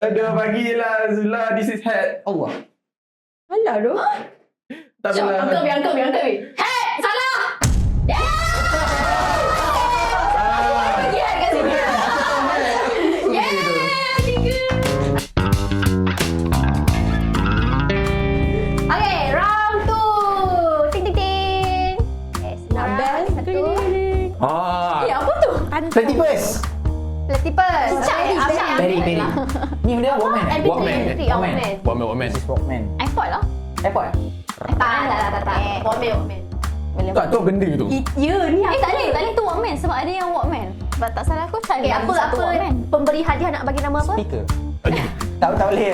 Aduh, bagilah Zula, this is head. Allah. Alah tu. Tak boleh. Angkat. Hey, salah! Bagi head kat sini. Okay, round 2. Ting. Okay, sekarang satu. Apa tu? Platypus. Platypus. Peri. Ni dia Walkman. Walkman. This is Walkman. iPod lah. iPod eh? Tak. Walkman. Tak tahu benda tu. Ya, ni Tak boleh tu Walkman sebab ada yang Walkman. Sebab tak salah aku try Okay, apa pemberi hadiah nak bagi nama apa? Speaker. Tak boleh.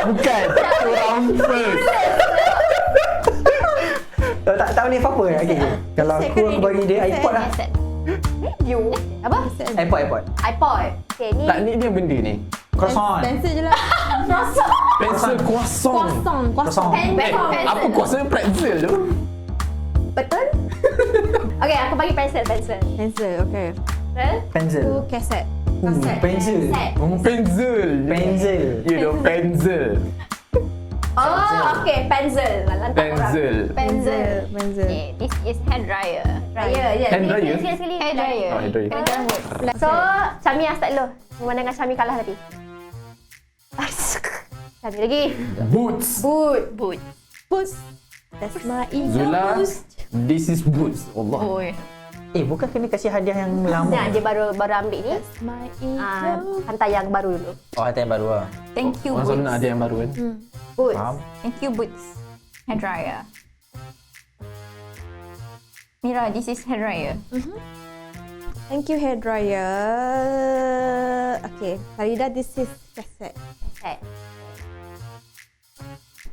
Bukan. Round first. Tak boleh apa-apa. Okay. Kalau aku bagi dia iPod lah. You. Apa? iPod. Okay, ni. Tak, ni dia benda ni. Croissant. Pensel je lah. Pensel croissant. Croissant. Apa croissant pretzel tu? Betul? Okay, aku bagi pensel. Pensel, okay. Pencil. Tu kaset. Pencil. Pensel. You know, pensel. Oh, okay, pensel. Pensel. Okay, this is hair dryer. Hand dryer? Sekali. Hair dryer. Oh, hair dryer. Kena rambut. So, Syami yang start dulu. Memandangkan Syami kalah tadi. Syami lagi. Boots. Boots. That's my Zula, this is boots. Allah. Bukan kena kasih hadiah yang lama. Nah, dia baru ambil ni. That's my Hantar yang baru dulu. Oh, hadiah yang baru lah. Thank you, Orang selalu nak Boots. ada yang baru kan? Boots. Faham? Thank you, Boots. Hair dryer. Mira, this is hair dryer. Thank you, hair dryer. Okay, Farida, this is cassette. Set.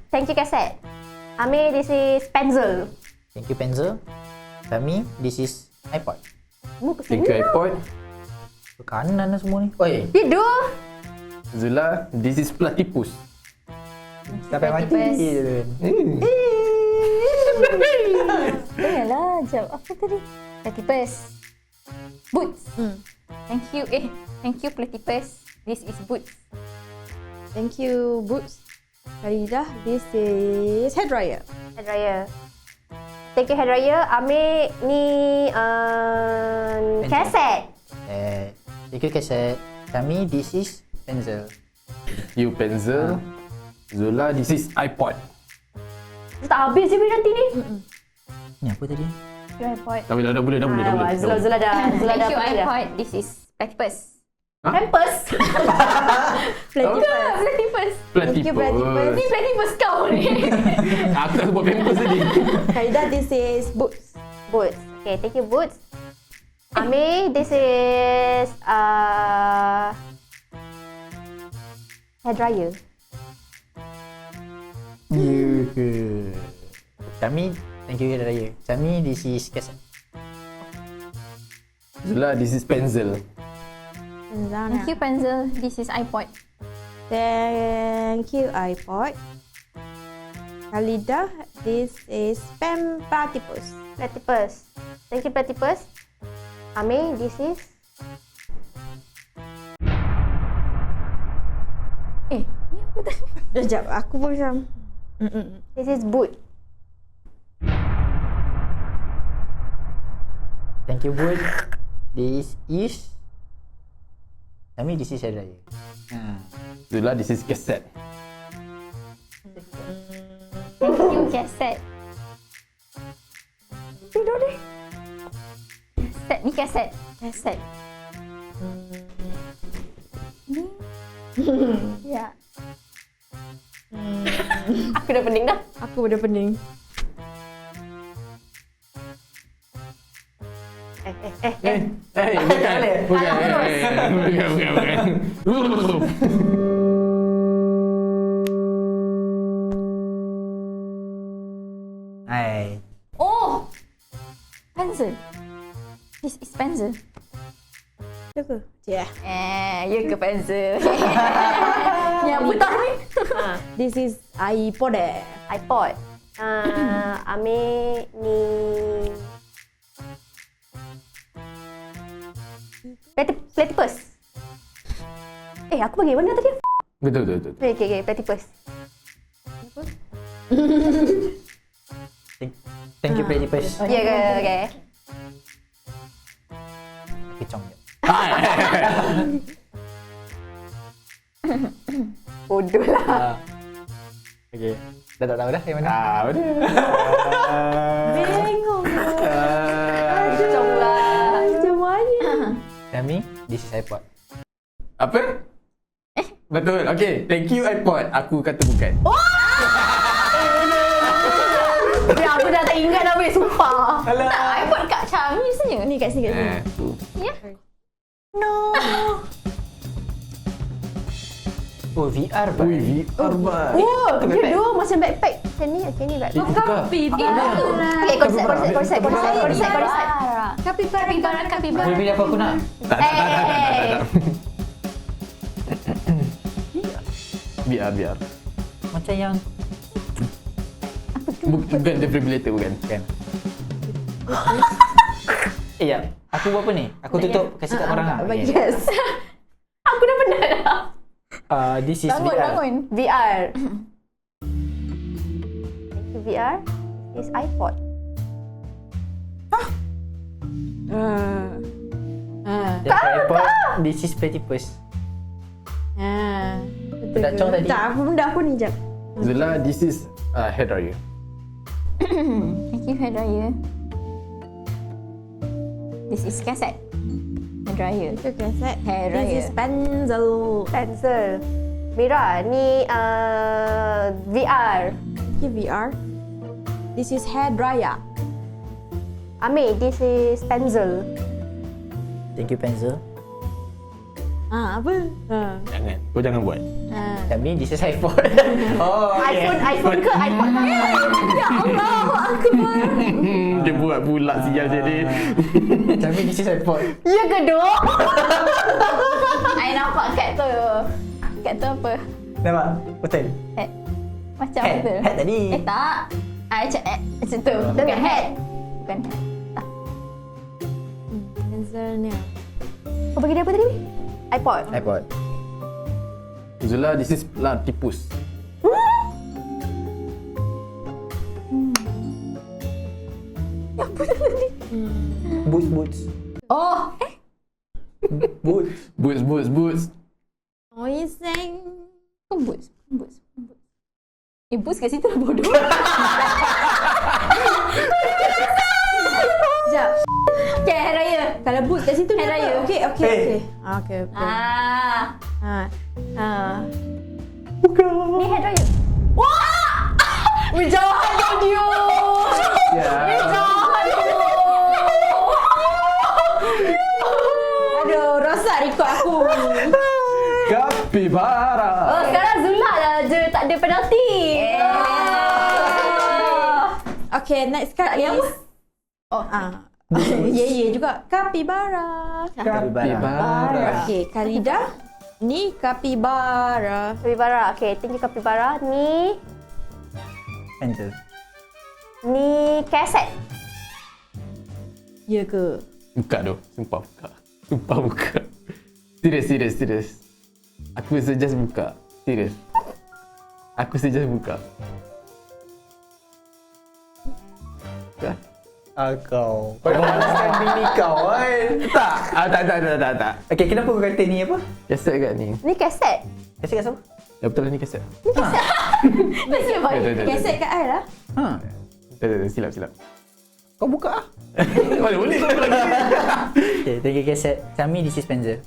Thank you, kaset. Amir, this is pencil. Thank you, pencil. Kami, this is iPod. Kamu ke Thank you, sini? iPod. Ke kanan lah semua ni. Oi, Tidur. Zula, this is platypus. sampai mati je. Yalah, jawab apa tadi? Platypus. Boots. Thank you, Platypus. This is Boots. Thank you, Boots. Farida, this is hair dryer. Hair dryer. Thank you, hair dryer. Amir, ni kaset. Thank you, kaset. Kami, this is pencil. You pencil. Zula, this is iPod. Tak habis je nanti ni. Ni apa tadi? iPod. Dah boleh. Zula dah. Thank you, iPod. This is Platypus. Pampers. Platypus. Thank you, Platypus. Ni Platypus kau ni. Aku tak sebut pampers tadi. Farida, this is Boots. Boots. Okay, thank you, Boots. Amir, this is hair dryer. Kami, thank you, hair dryer. Kami, this is kaset. Zula, this is pencil. Zana. Thank you, Pencil. This is iPod. Thank you, iPod. Farida, this is Platypus. Platypus. Thank you, Platypus. Amir, this is Ni apa tadi? Sekejap, aku pun macam... this is boot. Thank you, Bud. This is... Kami, this is hair dryer. Zula, this is cassette. Thank you, cassette. Tidur deh. Cassette. Ni cassette. Cassette. Ni. Ya. Aku dah pening dah. Aku dah pening. Bukan. Hai. Oh! Pencil. This is pencil. Ya ke? Ya. Ya ke pencil? Yang betul ni. This is iPod. iPod. Amir ni Platypus. Aku bagi mana tadi? Betul, betul, betul. Okay, platypus. Thank you, platypus. Ya ke? Okay. Kecong je. Bodoh lah. Okay. Dah tak tahu dah yang mana? Betul. Bengong. Kacau lah. Macam mana? Kami, this is iPod. Apa? Betul. Okay. Thank you iPod. Aku kata bukan. Ya, aku dah tak ingat dah weh, sumpah. Tak, iPod kat Chami sebenarnya. Ni kat sini, kat sini. Ya. Oh, VR pak. Ui, VR bang. Oh, dia dua macam backpack. Macam ni, okay ni baik. Kapibara. Okay, konsep. Kapibara. Boleh pilih apa aku nak? Tak. VR. Macam yang... Bukan defibrillator, bukan. Kan? Ya, aku buat apa ni? Aku tutup, kasih kat orang lah. Bagi Okay. yes. Aku dah penat dah. This is Bangun, VR. bangun. VR. Thank you VR. This is iPod. That's iPod. This is platypus. Pedak Chong tadi. Tak, aku benda aku ni jap. Zula, this is hair dryer. Thank you, hair dryer. This is cassette. Hair dryer. Itu kaset. Hair This dryer. is pencil. Pencil. Mira, ni VR. Okay, VR. This is hair dryer. Amir, this is pencil. Thank you, pencil. Apa? Jangan. Kau jangan buat. Kami, this is iPod. Oh, iPhone ke iPod? Ya Allah, Dia buat pula sial jadi. Kami, this is iPod. ya ke dok? I nampak kat tu. Kat tu apa? Nampak? Betul? Hat. Macam Hat. betul. Hat tadi. Tak. I cakap macam tu. Dengan Bukan hat. Bukan hat. Pencil ni. Kau bagi dia apa tadi? iPod. iPod. Zula, this is platypus. Boots. Oh. Boots. Boots. Oh, you saying. Kau boots. Boots kat situ lah bodoh. Sekejap. Okay, hair dryer. Kalau boots kat situ Hair dia dryer. apa? Okay. Okay. Ni hair dryer. Berjahat kau dia. Ya. Aduh, rosak rekod aku. Kapibara. Oh, sekarang Zula lah je tak ada penalti. Okay, next card is... Oh. Ye juga. Kapibara. Kapibara. Okay, Khalida. Ni kapibara. Kapibara. Okay, thank you Kapibara. Pencil. Ni kaset. Ya ke? Buka tu. Sumpah buka. Serius. Aku suggest buka. Serius. Aku suggest buka. Buka. Kau malaskan bini kau, Tak. Okay, kenapa kau kata ni apa? Kaset kat ni. Ni kaset. Kasih kat siapa? Ya betul lah ni kaset. Nasib baik. Betul. Kaset kat I lah. Betul. Silap. Kau buka lah. Mana boleh kau lagi. Okay, thank you kaset. Kami, this is pencil.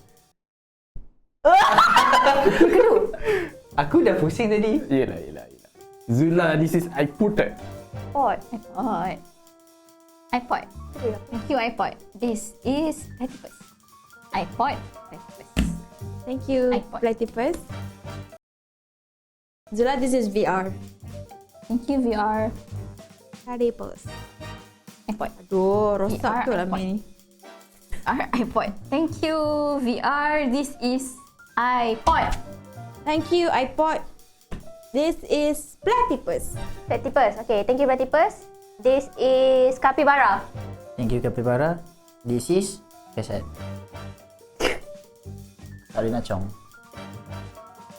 Aku dah pusing tadi. Yelah. Zula, this is iPod. iPod. Thank you, iPod. This is platypus. iPod. Platypus. Thank you, iPod. platypus. Zula, this is VR. Thank you, VR. Platypus. iPod. Aduh, rosak VR, tu lah iPod. ni. iPod. Thank you, VR. This is iPod. Thank you, iPod. This is platypus. Platypus. Okay, thank you Platypus. This is Kapibara. Thank you, Kapibara. This is kaset. Arina Chong.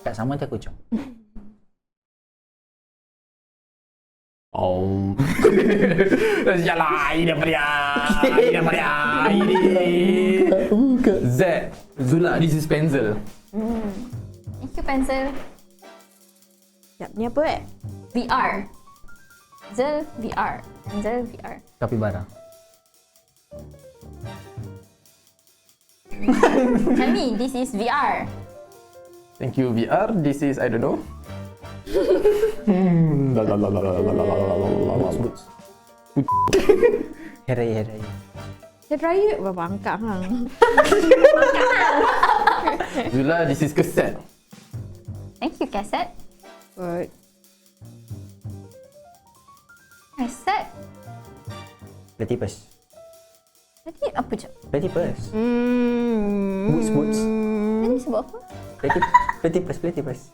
Kat sama nanti aku cong. Oh. Yalah, ini apa dia? Ini apa dia? Ini. Z. Zula, this is pencil. Thank you, pencil. Sekejap, ni apa VR. Pencil VR. Pencil VR. Kapibara. Kami, this is VR. Thank you, VR. This is, I don't know. Boots. Hari. Head Raya? Berapa angkat hang? Zula, this is cassette. Thank you, cassette. Good. Cassette. Platypus. Tadi apa je? Platypus. Boots. Tadi sebut apa? Platypus.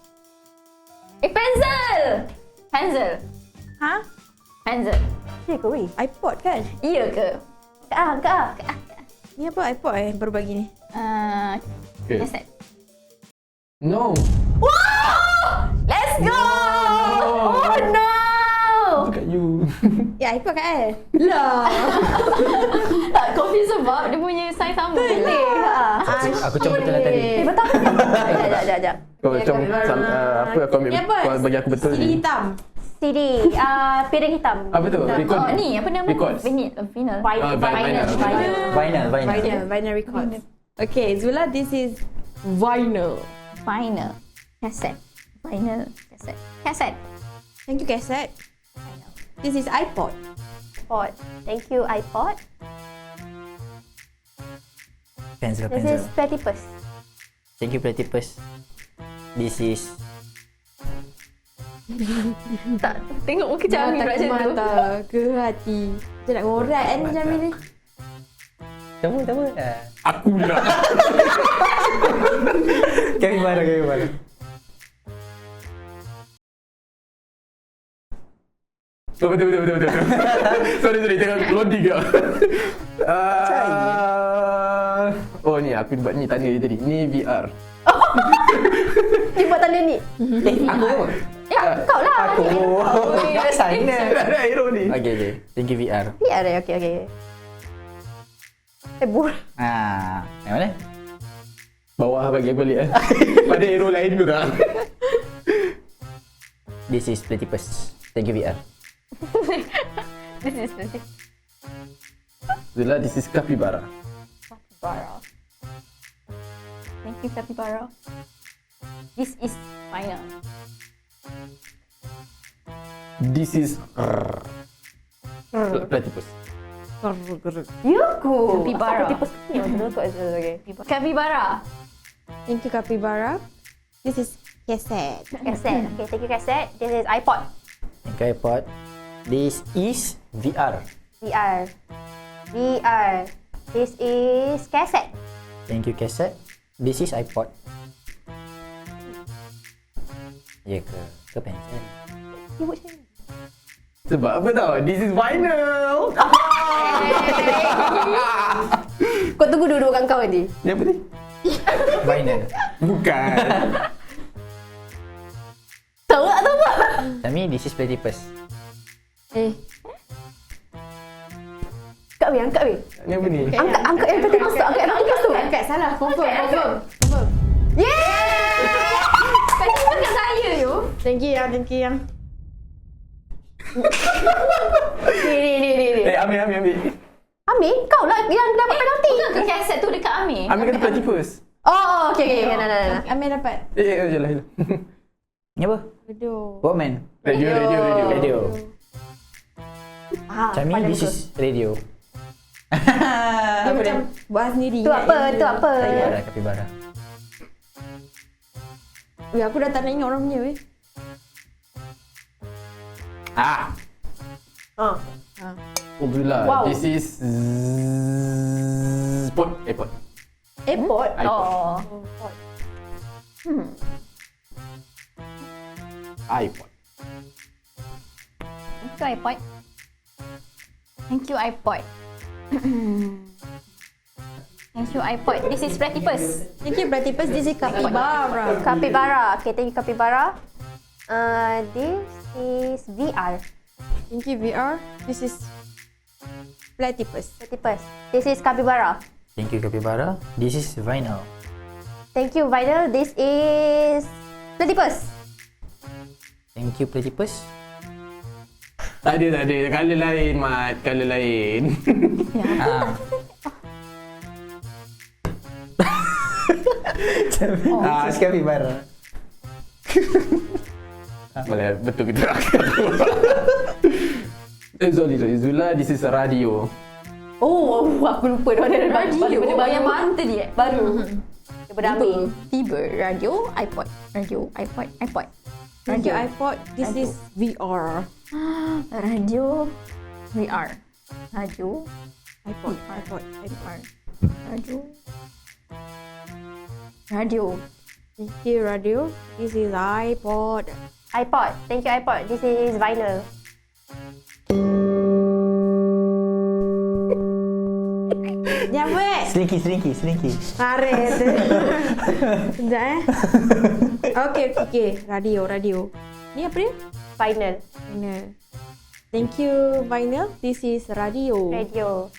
Pencil! Pencil. Ha? Pencil. Ya ke weh? iPod kan? Iya ke? Kak. Ni apa iPod baru bagi ni? Okay. Cassette. No. Let's go! Oh no! Look at you. Ya iPod kan? Lah. Tak confused sebab dia punya size sama. Boleh. Aku cong betul lah tadi. Betul. Sekejap. Kau macam apa kau ambil Ni apa? kau bagi aku betul CD ni. hitam. CD, piring hitam. Apa tu? Record. Oh ni apa nama? Records. Vinyl. Vinyl. Vinyl records. Okay, Zula, this is vinyl. Vinyl. Cassette. Vinyl. Cassette. Thank you, cassette. This is iPod. iPod. Thank you, iPod. Pencil. This is platypus. Thank you, Platypus. This is Tak. Tengok muka Jamil Mata pula ke macam tu. mata, ke hati. Macam nak ngorat kan Jamil ni. Tahu. Aku lah. Kapibara. Oh, betul. Sorry, tengok loading ke. Oh ni aku buat ni tanda dia tadi. Ni VR. Dia buat tanda ni. Aku. Ya, kau lah. Aku. Kat sana. Ada hero ni. Okay. Thank you, VR. Ya, okay. Yang mana? Bawah bagi aku lihat. Pada hero lain tu tak. This is Platypus. Thank you, VR. This is the Zula, this is Capybara. capybara. Thank you, capybara. This is final. This is Platypus. Yuku. Capybara. Platypus kecil. Okay. Capybara. Thank you, capybara. This is cassette. Cassette. Okay, thank you, cassette. This is iPod. Thank you, iPod. This is VR. VR. This is cassette. Thank you, cassette. This is iPod. Ya ke? Ke pencil? Sebab apa tau? This is vinyl. Kau tunggu dua-dua kat kau ni. Ni apa ni? Vinyl. Bukan. Tahu tak tahu apa? Tami, this is Platypus. Angkat weh, angkat weh. Ni apa ni? Angkat yang tadi masuk. Angkat tu. Angkat salah. Confirm. Kenapa kat saya you? Thank you yang. Ni. Ambil. Amir, kau lah yang dapat penalti. Bukan ke kaset tu dekat Amir? Ambil kata Platypus. Oh, okay. Nah. Amir dapat. Jelah. Ni apa? Aduh. Walkman. Radio. Tami, this is radio. Dia macam buat sendiri. Tu apa? Kapibara. Weh, aku dah tak nak ingat orang punya weh. Zula, Wow. this is airport. Airport. Oh. iPod. Thank you, iPod. Thank you iPod. This is platypus. Thank you, Platypus. This is capybara. Capybara. Okay, thank you capybara. This is VR. Thank you, VR. This is Platypus. Platypus. This is capybara. Thank you, Capybara. This is Vinyl. Thank you vinyl. This is platypus. Thank you, Platypus. Tak ada. Colour lain, Mat. Colour lain. Ah. Capybara. Boleh, betul ke tak? Sorry. Zula, this is a radio. Oh, aku lupa dah ada radio. Benda yang baru tadi Baru. Daripada Amir. Tiba. Radio, iPod. Radio, iPod, iPod. Thank you, iPod. This is VR. Radio, VR. Radio, iPod. radio. Radio. Thank you, radio. This is iPod. iPod. Thank you iPod. This is vinyl. Nyamuk. Slinky. Tarik. Sekejap Okay. Radio. Ni apa dia? Vinyl. Vinyl. Thank you, Vinyl. This is radio. Radio.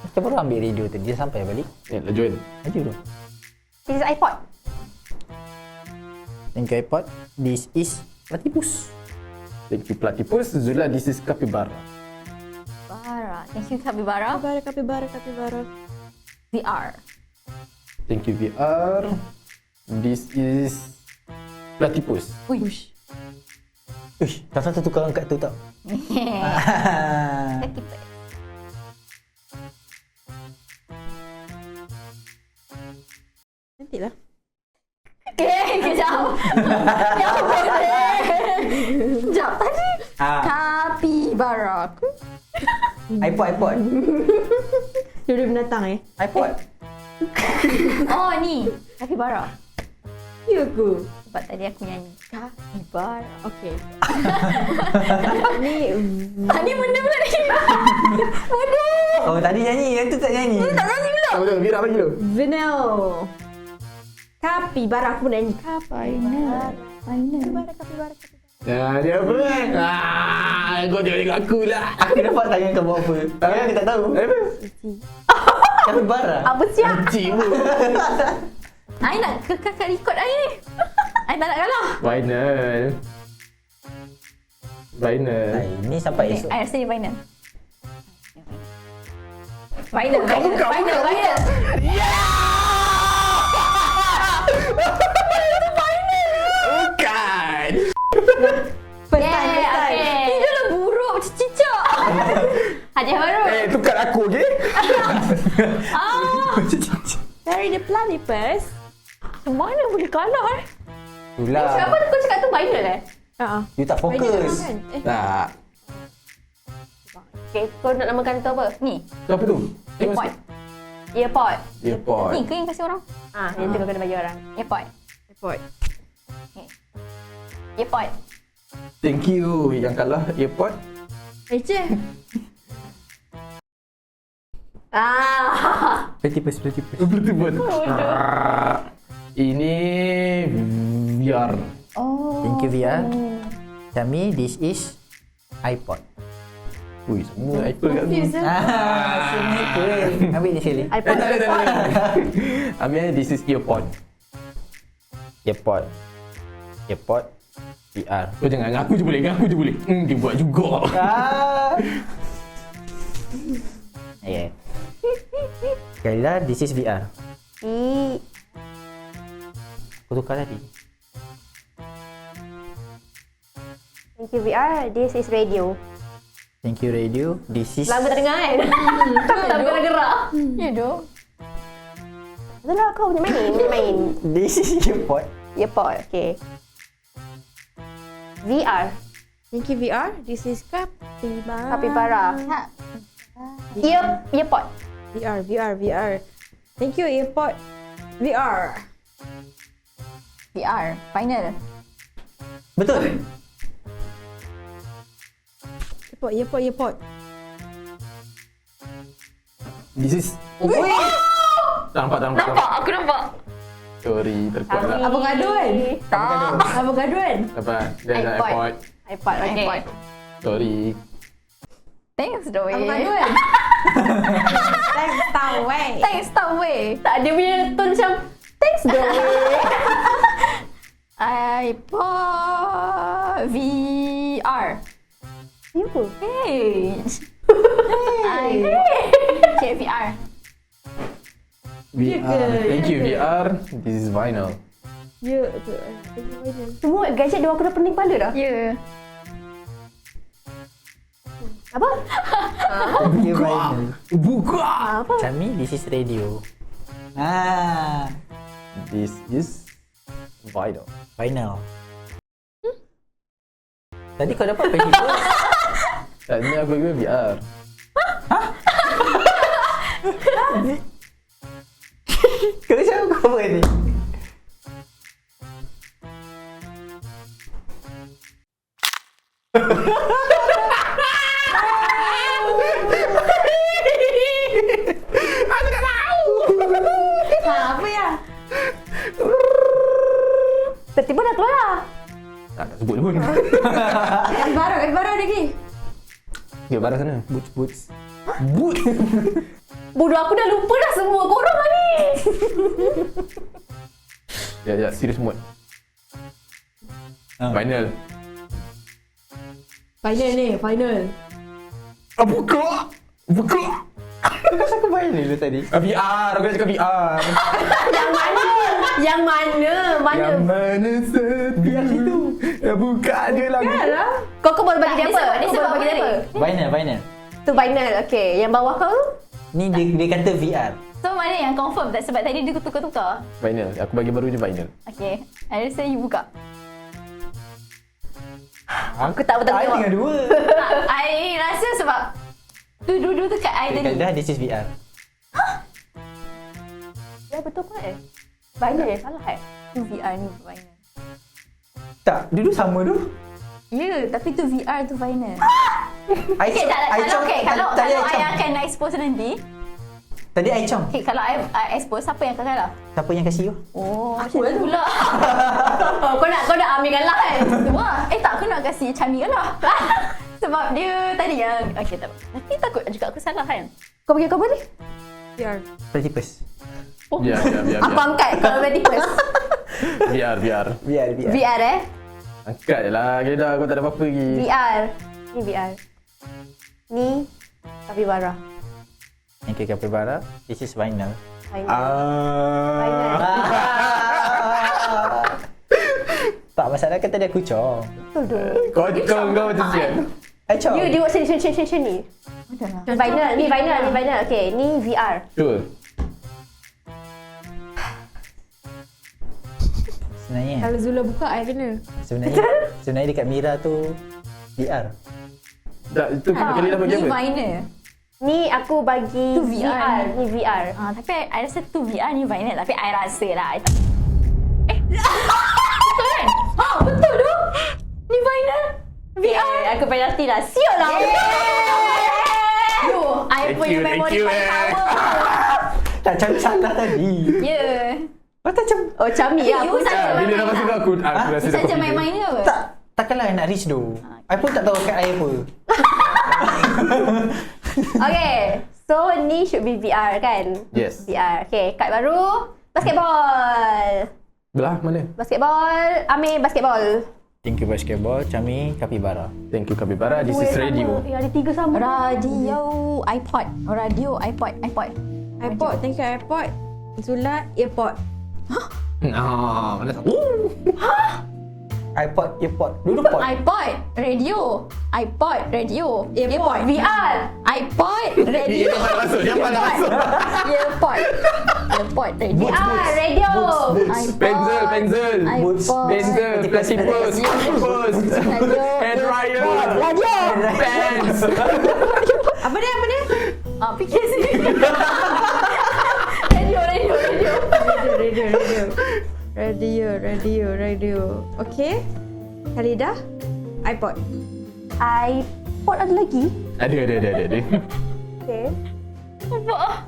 Kita baru ambil radio tadi. Dia sampai balik. Lah, join. Aja tu. This is iPod. Thank you, iPod. This is Platypus. Thank you, platypus. Zula, this is capybara. Bara. Thank you capybara. Capybara. VR. Thank you, VR. This is platypus. Uish. Uish, tak tukar angkat tu tak? Platypus. Nantilah. Kejap. Yang boleh. Sekejap tadi. Capybara. iPod. Dia binatang iPod. Oh ni. Capybara. Ya ke? Sebab tadi aku nyanyi. Capybara. Okay. Ni Tadi benda pula ni. Bodoh. Oh, tadi nyanyi. Yang tu tak nyanyi. Tak nyanyi pula. Betul, Vira bagi dulu. vinyl. Capybara aku pun nyanyi. Final. Capybara. Ya, dia apa? Kau tengok aku lah. Aku dapat tangan kau buat apa? Tangan aku tak tahu. Apa? Capybara. Apa siap? Cik pun. I nak kakak record I ni. I tak nak kalah. Vinyl. Ini sampai esok. I rasa ni final. Final. Bukan. First time. Ni dah lah buruk macam cicak. Hadiah baru. Tukar aku, okey? Dari the platypus. Macam mana boleh kalah Itulah. Siapa tu kau cakap tu vinyl You tak fokus. Tak. Okay, kau nak namakan tu apa? Ni. Tu apa tu? Earpod. Earpod. Earpod. Ni ke yang kasih orang? Yang tu kau kena bagi orang. Earpod. Earpod. Thank you. Yang kalah earpod. Cik. Platypus. Betul. Ini VR. Oh. Thank you, VR. Kami, this is iPod. Ui, semua Apple kat sini. Sini pun. Ambil ni sekali. iPod. Tak ada. Amir, this is earpod. Earpod. VR. Kau jangan, dengan aku je boleh. Dia buat juga. Okay. Kailah, this is VR. Aku tukar tadi. Thank you VR. This is radio. Thank you, radio. This is... Lagu tak dengar kan? Takut tak gerak-gerak. Ya dong. Betul lah kau boleh main. This is earpod. Earpod. Okay. VR. Thank you, VR. This is capybara. Capybara. Earpod. VR. Thank you, earpod. VR. VR. Final. Betul. Earpod. This is... Wih! Tak nampak. Nampak, aku nampak. Sorry, terkuat lah. Abang gaduh kan? Tak. Abang gaduh kan? Dapat. Dia ada iPod. iPod. iPod, okay. iPod. Sorry. Thanks, Doi. Abang gaduh kan? Thanks, tau weh. Thanks, tak weh. Tak, dia punya tone macam, thanks Doi. iPod VR. Ni apa? Hey. Okay, VR. VR. Thank you VR. This is vinyl. Ya, tu. Semua gadget dia aku dah pening kepala dah. Ya. Apa? Dia vinyl. Buka. Apa? Chami, this is radio. This is vinyl. Vinyl. Tadi kau dapat paper. Tadi aku bagi VR. Kau macam cover ni. Apa ya? Tiba-tiba dah keluar lah. Tak nak sebut pun. Baru lagi. Ya, barang sana. Boots. Bodoh, aku dah lupa dah semua korang lah ni. Ya, serius mode. Vinyl. Final ni, final. Buka. Kenapa aku vinyl dulu tadi? VR. Aku dah cakap VR. Yang mana? Yang mana? Mana? Yang mana setia itu? Buka je lah. Kau boleh bagi dia Tak, apa? dia Kau sebab boleh bagi dia apa? Vinyl. Tu vinyl, okay. Yang bawah kau tu? Ni dia kata VR. So, mana yang confirm tak? Sebab tadi dia tukar-tukar. Vinyl. Aku bagi baru je vinyl. Okay. I rasa you buka. Aku tak betul I tengok. tinggal dua. I rasa sebab dua-dua tu kat I Dia tadi. kata dah, this is VR. Ya, betul kau eh? Vinyl yang salah eh? Tu VR ni vinyl. Tak, dulu sama tu. Ya, tapi tu VR tu vinyl. Okay, Kalau I akan expose nanti. Tadi I cong. Okay, kalau I expose, siapa yang akan kalah? Siapa yang kasih you? Oh, macam tu pula. Kau nak ambil kalah kan? Wah, tak, aku nak kasih Chami kalah. Sebab dia tadi yang... Okay, tak apa. Nanti takut juga aku salah kan? Kau bagi kau apa ni? PR. Platypus. Biar. Apa angkat kalau berarti first? VR. VR eh? Angkat je lah. Kira dah aku tak ada apa-apa lagi. VR. Ni VR. Ni Capybara. Yang ke Capybara, this is vinyl. Vinyl. Vinyl. Tak, masalah kan tadi aku cong. Betul tu. Kau macam siap. I cong. You tengok sini ni. Ni vinyl. Okay, ni VR. Sure. Sebenarnya Kalau Zula buka, I kena. sebenarnya dekat Mira tu VR. Tak, itu kali dah bagi Ni apa? vinyl. Ni aku bagi Tu VR. Ni VR. Tapi I rasa tu VR ni vinyl. Tapi I rasa lah. Betul kan? Betul tu. Ni vinyl. VR. Aku penalti lah. Siap lah. Yo, I punya memory paling power. Tak macam salah tadi. Ya. Macam Oh, Chami lah. You saja Bila dah main masuk lah. aku rasa You dah saja confident. main-main ke apa? tak, takkanlah I nak reach tu. I pun tak tahu kat I apa. Okay. So, ni should be VR kan? Yes. VR. Okay, kad baru. Basketball. Belah mana? Basketball. Amir basketball. Thank you basketball, Chami Capybara. Thank you Capybara. This is radio. Ada 3 sama. Radio, iPod. Radio, iPod. iPod, thank you iPod. Zula, earpod. Mana tahu? iPod, earpod. Dulu pod. iPod, radio. iPod, radio. Earpod. VR. iPod, radio. Yang mana masuk? Earpod. Earpod, radio. VR. Radio. iPod, Pencil. iPod, Pencil. Platypus. Radio. Hair dryer. Pants. Apa dia? Fikir sendiri. Radio. Okay. Khalidah, iPod. iPod ada lagi? Ada. Okay. Apa?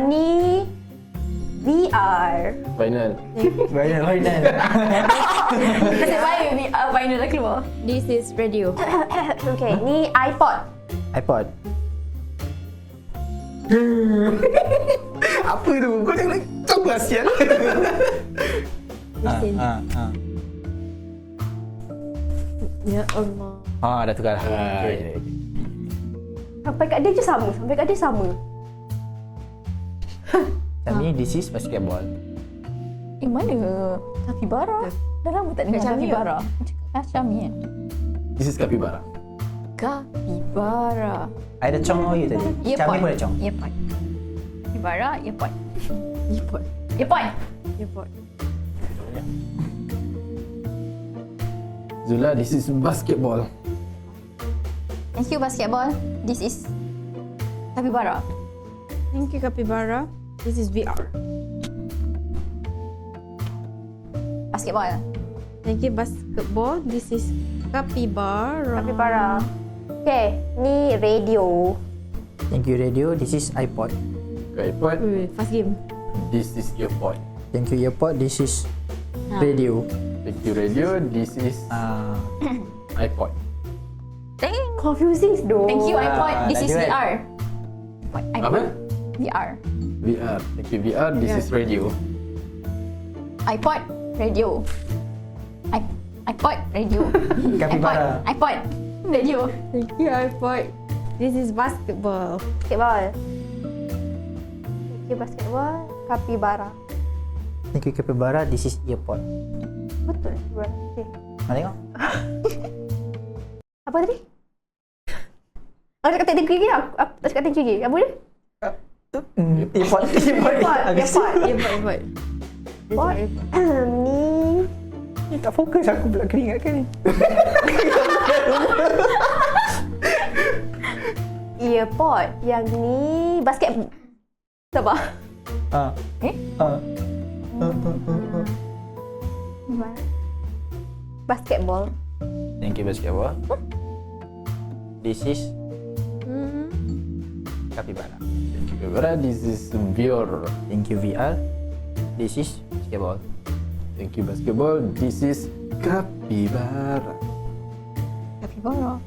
Ni VR. Final. Final. Nasib baik vinyl dah keluar. This is radio. Okay, ni iPod. iPod. Apa tu? Kau jangan tahu kasihan. Mesin. Ah. Ya Allah. Dah tukar dah. Okay. Sampai kat dia je sama. Macam ni, this is basketball. Mana? Capybara? Dah lama tak dengar Macam ni capybara. Macam ni eh. This is capybara. Capybara. Ada cong oh you tadi. Macam ni pun ada cong. Earpod. Capybara, earpod. Earpod. Earpod. Earpod. Zula, this is basketball. Thank you basketball. This is capybara. Thank you, Capybara. This is VR. Basketball. Thank you, basketball. This is Capybara. Capybara. Okay, ni radio. Thank you radio, this is iPod. iPod. Fast game. This is earpod. Thank you earpod, this is radio. Thank you radio. This is iPod. Confusing though. Thank you iPod. This is dah VR. iPod. Apa? VR. VR. Thank you VR. This is radio. iPod. Radio. iPod. Radio. Capybara. iPod. Radio. Thank you, iPod. This is basketball. Basketball. Thank you basketball. Capybara. Thank you capybara, this is earpod. Betul. Okay. Mana tengok? Apa tadi? Aku cakap thank you lagi. Aku cakap thank you lagi. Apa dia? Earpod. Earpod. What? Ni Tak fokus aku pula keringatkan ni. earpod. Yang ni basket. Sabar. Basketball. Thank you basketball. This is capybara. Thank you capybara. This is VR. Thank you VR. This is basketball. Thank you basketball. This is capybara. Capybara.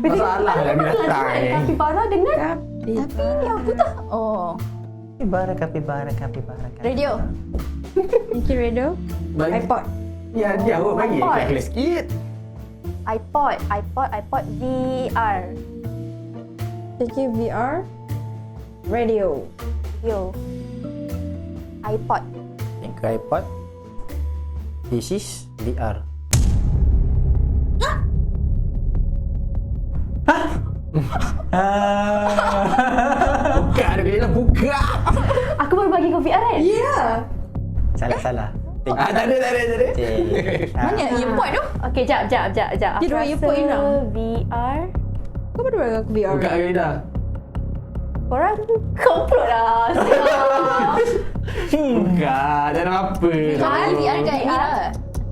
Masalah lagi datang ni. Capybara dengan Tapi ni aku tak. Oh. Capybara. Radio. Thank you, radio. Bagi- iPod. Ya, dia awak bagi iPod. kelas sikit. iPod VR. Thank you, VR. Radio. Yo. iPod. Thank you iPod. This is VR. Buka ada kali lah, buka. Aku baru bagi kau VR kan? Yeah. Salah. Thank you. Tak ada. Cik. Mana earpod tu? Okay, jap. Aku Kira rasa earpod hilang. VR. Kau baru bagi aku VR. Buka kali dah. Korang komplot lah. Buka, jangan apa. VR kat VR.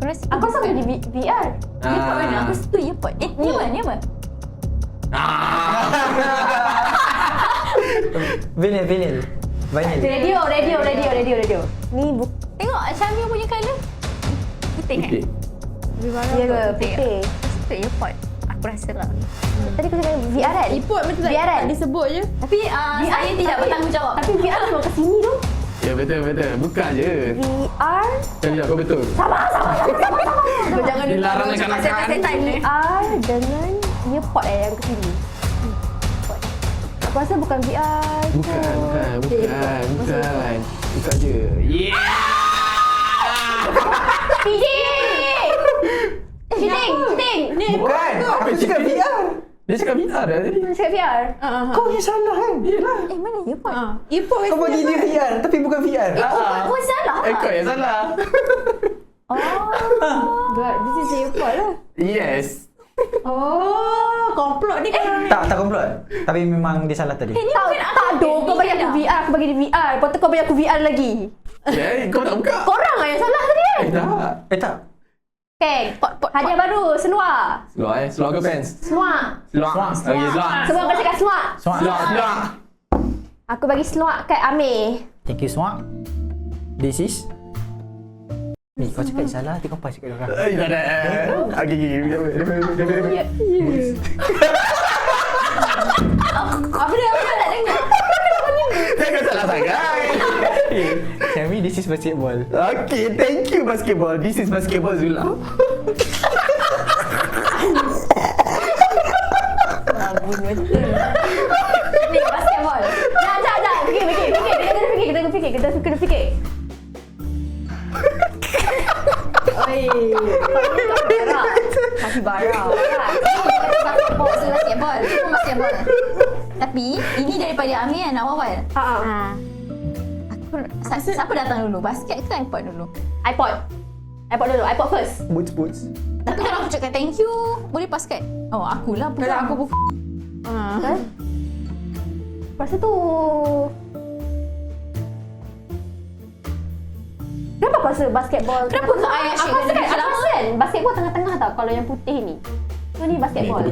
Aku rasa Aku rasa bagi VR. earpod mana? Aku situ earpod. Ni apa? Vinyl. Radio. Ni Tengok Syamil punya colour. Putih kan? Putih. dia ke Putih. putih. Situ earpod. Aku rasa lah. Tadi aku cakap VR kan? Earpod macam tak VR kan? disebut je. Tapi saya tidak bertanggungjawab. Tapi VR memang ke sini tu. Ya betul. Buka je. VR. Sekejap, kau betul. Kau jangan Dilarang dengan kanak-kanak. setan ni. VR dengan earpod yang ke sini. Aku rasa bukan VR. Bukan. Buka je. Yeah! Cheating. Bukan. Aku cakap VR. Dia cakap VR dah tadi. Cakap VR. Kau yang salah kan? Yelah. Mana earpod? Earpod Kau bagi dia VR tapi bukan VR. Aku salah. Kau yang salah. God, this is earpod lah. Yes. Komplot ni kan. Tak komplot. Tapi memang dia salah tadi. Tak dong. Kau bagi aku VR. Aku bagi dia VR. Lepas tu kau bagi aku VR lagi. Ya, kau tak buka. Korang lah yang salah tadi kan? Tak. Tak. Okay, pot. Hadiah baru, seluar. Seluar ke pants? Seluar. Seluar. Okey, seluar. Semua kau cakap seluar. Seluar. Aku bagi seluar kat Amir. Thank you semua. This is ni kau cakap salah, nanti kau pas cakap orang. Tak ada. Okey. Apa dia tak dengar? Jangan salah sangat. Xiaomi, this is basketball. Okay, thank you basketball. This is basketball Zula. Ni basketball. Dah. Fikir. Kita kena fikir. Oi. Kasih bara. Basketball. Tapi ini daripada Amir yang nak wawal. Siapa datang dulu? Basket ke iPod dulu? iPod dulu. iPod first. Boots. Tapi kalau aku cakap thank you, boleh pas kan? Oh, akulah bukan. Kalau aku bukan. Kan? Lepas tu kenapa kau rasa basketball? Kenapa kau ayat Aku shake rasa lama? kan basketball tengah-tengah tau kalau yang putih ni. Tu ni basketball.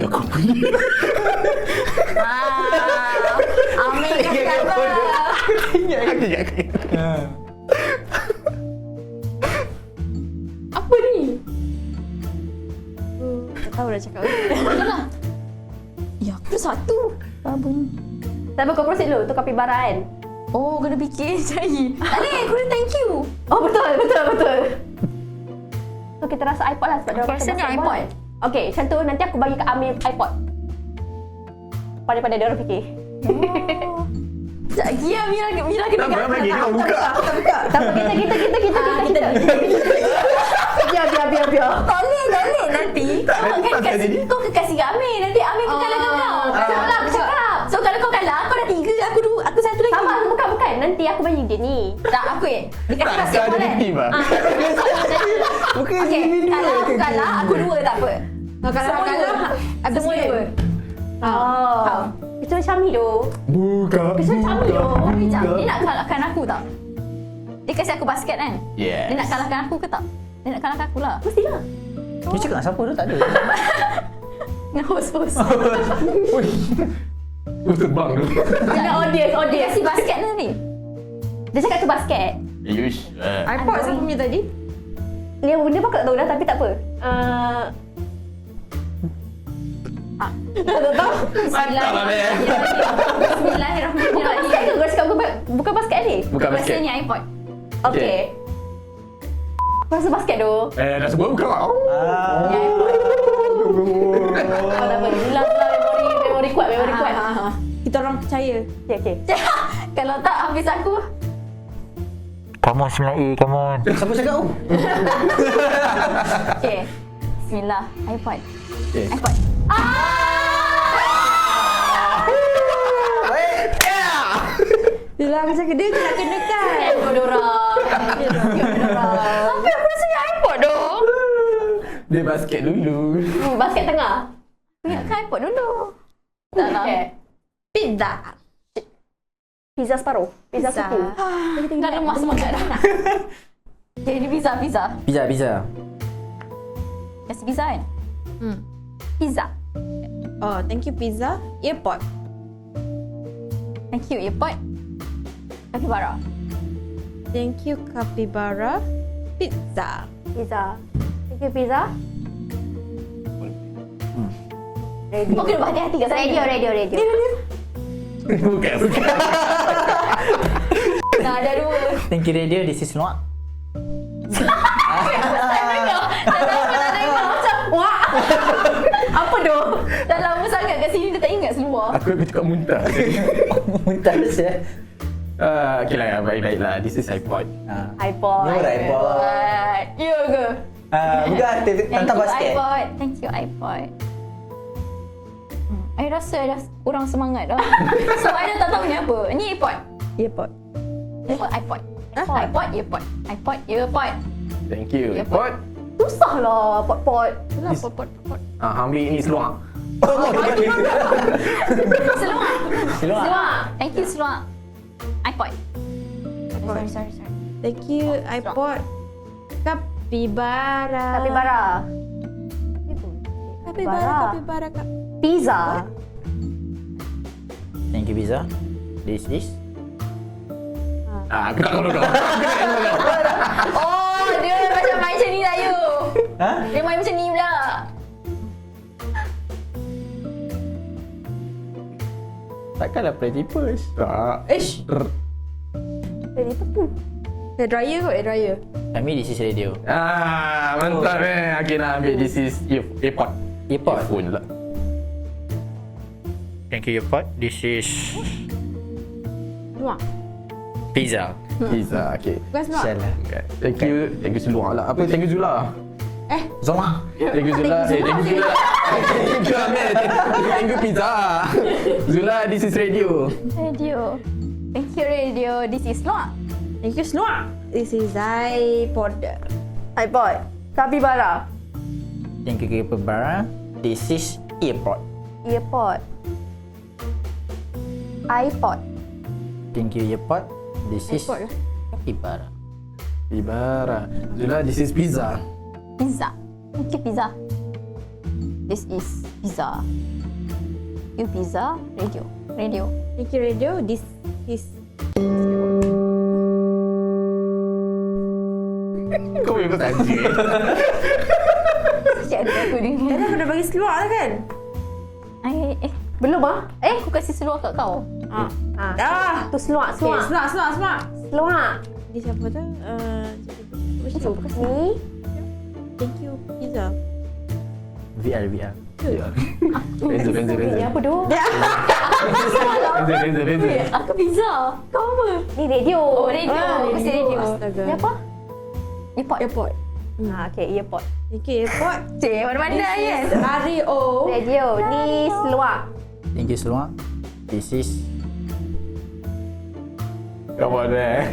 Amir kata. Apa ni? Tak tahu dah cakap. Itulah. Ya, aku tu satu. Babun. Tak apa, kau proceed dulu. Tu kapibara kan? Oh, kena fikir cari. Tak boleh, aku dah thank you. Oh, betul. So, kita rasa iPod lah sebab dia orang kata Rasanya basketball. iPod. Okay, macam tu nanti aku bagi kat Amir iPod. Pada dia orang fikir. Oh. Sekejap lagi ya, Mira kena Tak apa, bagi kau buka. Tak apa, kita. Biar. Tak boleh nanti. Kau kasih kat Amir. Nanti Amir kau kalahkan kau. Aku cakap. So kalau kau kalah, kau dah 3, aku satu lagi. Sama, bukan. Nanti aku bagi dia ni. Tak, aku dia kasih Tak, basketball ada kan? team lah. Bukan Okay, kalau aku kalah, aku 2 tak apa. Kalau Semua kalah, habis Semua game. 2. Oh. Itu Syami tu. Buka. Tapi jap, dia nak kalahkan aku tak? Dia kasih aku basket kan? Yes. Dia nak kalahkan aku ke tak? Dia nak kalahkan aku lah. Mestilah. Dia cakap dengan siapa tu? Tak ada. Dengan host. Terbang tu. Dengan Dia audience. kasih basket ni tadi. Dia cakap tu basket. Yush. iPod siapa punya tadi? Dia pun tak tahu dah tapi tak apa. Tak tahu. Mantap lah, Mel. Bismillahirrahmanirrahim. Basket ke? Kau cakap bukan basket ni? Bukan basket. Rasanya iPod. Okay. Kau rasa basket tu? Dah sebut bukan kau. Ya, iPod. Kau tak apa. Ulang memori kuat. Kita orang percaya. Okay. Kalau tak, habis aku. Come on 9A, come on. Siapa cakap tu? Okay. Bismillah. iPod. Okay. iPod. Dia lah aku cakap dia nak kena kan. Kau dorang. Tapi aku rasanya iPod dong. Dia basket dulu. Basket tengah. Ingatkan iPod dulu. Tak lah. Okay. Pizza. Pizza separuh. Pizza Pizza. suku. Dah lemah semangat dah. Jadi pizza. Pizza. Kasih pizza kan? Pizza. Oh, thank you pizza. Earpod. Thank you, earpod. Capybara. Thank you capybara. Pizza. Thank you pizza. Radio. Kau kena berhati-hati kat sana. Radio. Bukan. Dah ada 2. Thank you radio, this is not. Apa tu? Dah lama sangat kat sini dia tak ingat seluar. Aku cakap muntah. Muntah saya. Okay lah, baik-baiklah. This is iPod. iPod. Ni orang iPod. Ya ke? Bukan, tentang basket. iPod. Thank you iPod. I rasa dah kurang semangat dah. So I dah tak tahu ni apa. Ni iPod. Earpod. iPod. Earpod. Earpod. Thank you. Ya, iPod. Susah lah pot-pot. Itulah pot. Ambil ini seluar. Seluar. Thank you seluar. iPod. Sorry. Thank you iPod. Capybara. Capybara. Capybara. Pizza. Thank you, Pizza. This is Aku tak tahu. Oh, dia macam main macam ni lah you. Ha? Dia main macam ni pula. Takkanlah platypus. Tak. Ish. Jadi tepu. Hair dryer kot, hair dryer. kami this is radio. Mantap Akhirnya ambil this is airpod. Earpod. Phone lah. Thank you, Earpod. This is Luak. Pizza. Pizza. Okay. Bukan sebab. Salah. Thank you Zula lah. Apa thank you Zula? Zoma. Thank you Zula. Thank you Zula. Thank you Ahmed. Thank you Pizza. Zula, this is radio. Radio. Thank you radio. This is Luak. Thank you, Luak. This is iPod. iPod. Capybara. Thank you, Capybara. This is Earpod. Earpod. iPod. Thank you, Earpod. This is iPod lah. Capybara. Ibara. Zula, this is pizza. Pizza. Thank you pizza. This is pizza. You pizza. Radio. Radio. Thank you, radio. This is Kau boleh kau saja. Siap aku dengar. Tadi aku dah bagi seluar lah kan? Belum ah? Aku kasih seluar kat kau. Dah. Tu seluak, Okay, seluak. seluar. Seluak. Dia siapa tu? Macam ni. Thank you, pizza. VR. Benzo. Ni apa tu? Benzo. Aku pizza. Kau apa? Ni radio. Oh, radio. Kasih radio. Astaga. Ni apa? Earpod. Airpod. Okay, earpod. Thank you, airpod. Cik, mana-mana yes. Radio. Radio. Ni seluak. Thank you, semua. This is Come on man.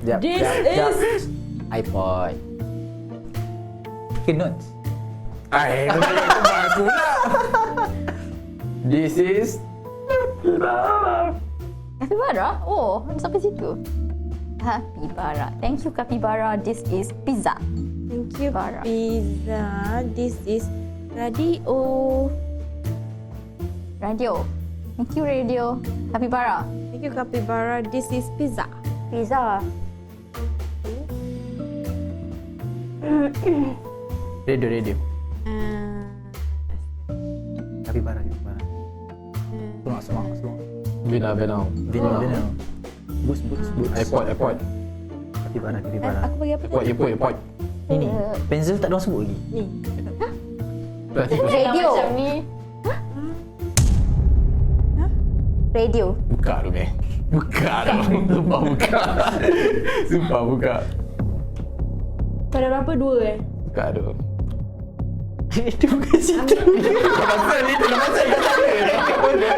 Jap, This jap. is iPod. Notes. Kau nak aku pula. This is Capybara? Oh, sampai situ. Capybara. Thank you Capybara. This is pizza. Thank you, Bara. pizza. This is radio. Radio. Thank you radio. Capybara. Thank you, Capybara. This is pizza. Pizza. Radio. Uh, Capybara. Semua. Bina. Vinyl. Boost. iPod. Capybara. aku bagi apa tadi? Airpod. Ini. Pencil tak ada orang sebut lagi. Ni. Radio. Macam ni. Radio. Buka tu meh. Buka tu. Sumpah buka. Pada berapa? 2 Buka tu. Itu bukan situ. Pasal ni tu pasal kau tak ada.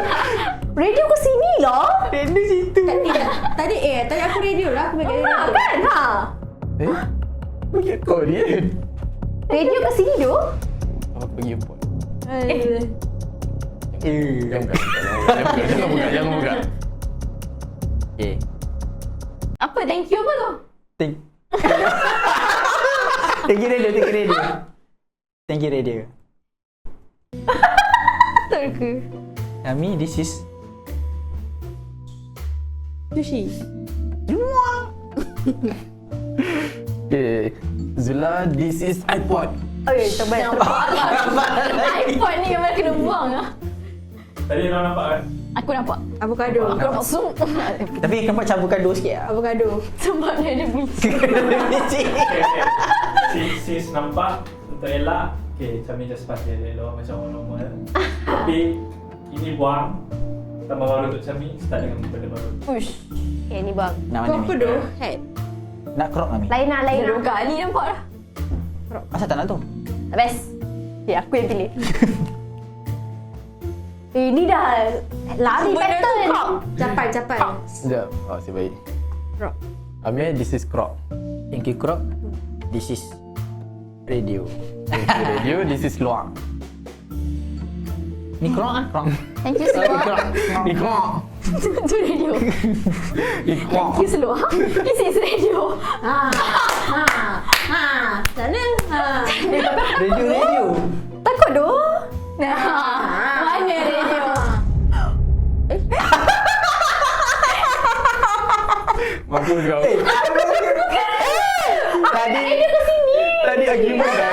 Radio ke sini lah. Itu situ. Tadi aku radio lah. Aku bagi radio. Kan? Ha. Bagi kau ni. Radio ke sini tu. Apa pergi airpod? Jangan buka. Okay. Apa thank you apa tu? Thank you, radio. Thank you, radio. Betul ke? Kami, this is Sushi. Okay. Zula, this is iPod. Okay, terbaik. iPod ni memang kena buang lah. Tadi orang nampak kan? Aku nampak. Avocado. Langsung. tapi nampak campurkan dua sikit lah. Avocado. Sebab dia ada bunyi. Sis nampak untuk elak. Okay, macam ni just pass dia elok macam orang normal. Tapi ini buang. Tambah baru untuk Cami, start dengan benda baru. Push. Okay, ni bang. Nak Kau mana apa ni? tu? Head. Nak crop kami? Lain Dah lah. 2 kali nampak dah. Asal tak nak tu? Tak best. Okay, aku yang pilih. Ini dah lari Benda tu pattern. crop. Capai. Sekejap. Si baik. Crop. Amir, this is crop. Thank you, crop. This is radio. Thank you radio, this is luang. Ni crop ah? Crop. Thank you semua. Ni crop. Tu radio. Ni crop. Thank you semua. This is radio. Sana. Radio. Takut tu. Nah, mana radio? Mampus kau. Tadi Tadi argument dah.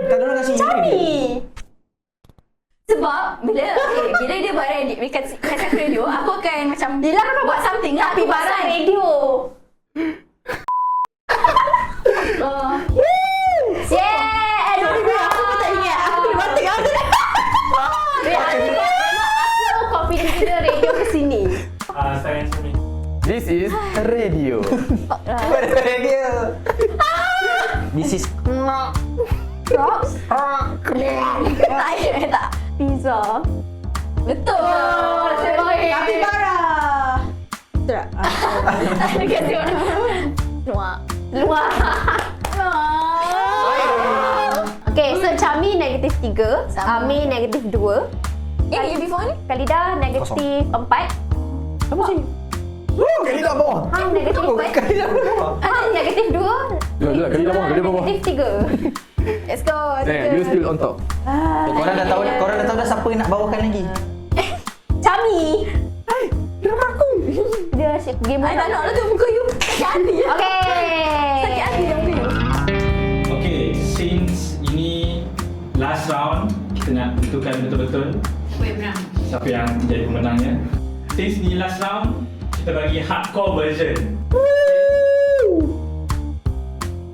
tak ada orang kasi radio. Sebab bila dia buat radio, kasi aku radio, aku akan macam Lila kan buat something lah. Tapi barang radio. Yeah, Aku tak ingat. Aku kena batik aku. aku confident gila radio ke sini. Sayang Syami. This is radio. Radio. This is Crocs? Tak. Pizza. Betul. Capybara. Betul tak? Kasi orang. Luar. Okay, so Chami negatif 3, Sama. Ami negatif 2, Yang before ni? Khalida negatif 4, Apa sih? Kali dah bawah. Hang negatif 4, Kali dah bawah. Ana negatif 2, Jom, kali dah bawah. negatif 3. Let's go. You still on top. Korang dah tahu dah siapa yang nak bawakan lagi. Chami. Dia asyik game I tak nak lah tu muka you. Sakit hati. Sakit hati dia muka you. Okay, since ini last round, kita nak tentukan betul-betul siapa yang menjadi pemenangnya. Since ni last round, kita bagi hardcore version.